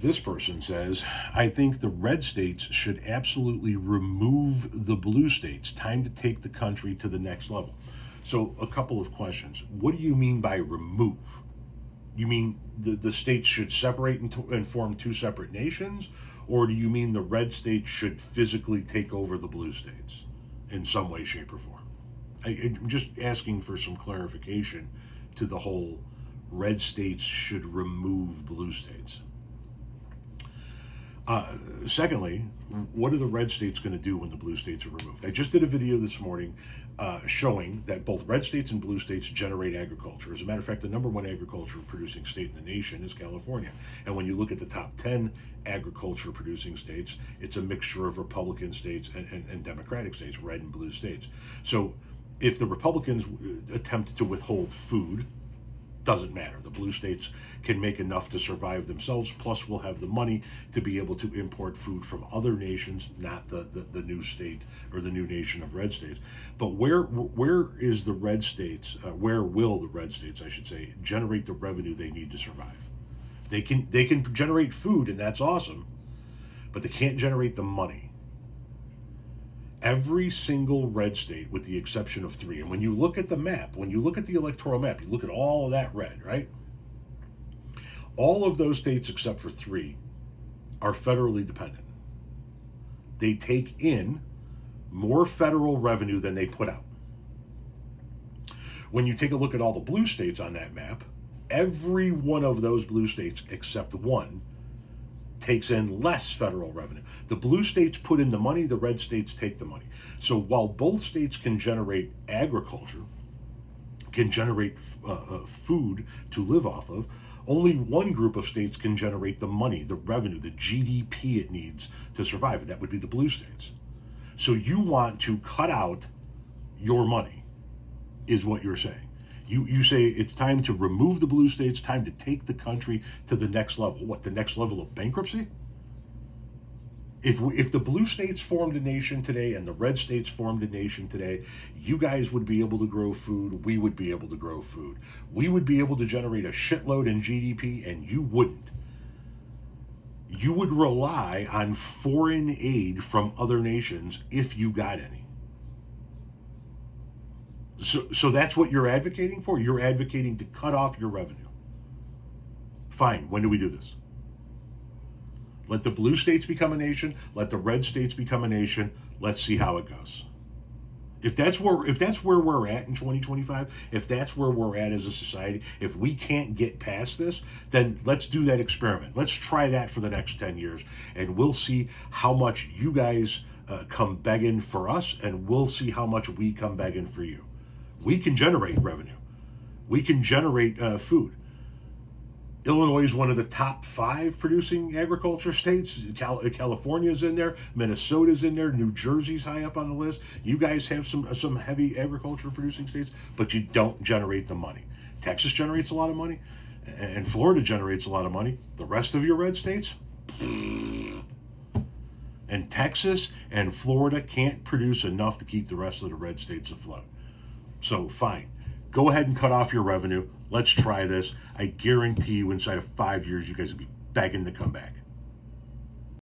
This person says, I think the red states should absolutely remove the blue states. Time to take the country to the next level. So, a couple of questions. What do you mean by remove? You mean the states should separate and form two separate nations? Or do you mean the red states should physically take over the blue states in some way, shape, or form? I'm just asking for some clarification to the whole red states should remove blue states. Secondly, what are the red states going to do when the blue states are removed? I just did a video this morning showing that both red states and blue states generate agriculture. As a matter of fact, the number one agriculture producing state in the nation is California. And when you look at the top 10 agriculture producing states, it's a mixture of Republican states and Democratic states, red and blue states. So if the Republicans attempt to withhold food, doesn't matter. The blue states can make enough to survive themselves, plus we'll have the money to be able to import food from other nations, not the new state or the new nation of red states. But where is the red states, where will the red states, I should say, generate the revenue they need to survive? They can generate food, and that's awesome, but they can't generate the money. Every single red state, with the exception of 3, and when you look at the map, when you look at the electoral map, you look at all of that red, right? All of those states except for 3 are federally dependent. They take in more federal revenue than they put out. When you take a look at all the blue states on that map, every one of those blue states except 1 takes in less federal revenue. The blue states put in the money, the red states take the money. So while both states can generate agriculture, can generate food to live off of, only one group of states can generate the money, the revenue, the GDP it needs to survive, and that would be the blue states. So you want to cut out your money, is what you're saying. You say it's time to remove the blue states, time to take the country to the next level. What, the next level of bankruptcy? If the blue states formed a nation today and the red states formed a nation today, you guys would be able to grow food, we would be able to grow food. We would be able to generate a shitload in GDP, and you wouldn't. You would rely on foreign aid from other nations if you got any. So that's what you're advocating for? You're advocating to cut off your revenue. Fine, when do we do this? Let the blue states become a nation, let the red states become a nation, let's see how it goes. If that's where we're at in 2025, if that's where we're at as a society, if we can't get past this, then let's do that experiment. Let's try that for the next 10 years, and we'll see how much you guys come begging for us, and we'll see how much we come begging for you. We can generate revenue. We can generate food. Illinois is one of the top 5 producing agriculture states. California's in there. Minnesota's in there. New Jersey's high up on the list. You guys have some heavy agriculture producing states, but you don't generate the money. Texas generates a lot of money, and Florida generates a lot of money. The rest of your red states, and Texas and Florida can't produce enough to keep the rest of the red states afloat. So fine, go ahead and cut off your revenue. Let's try this. I guarantee you inside of 5 years, you guys will be begging to come back.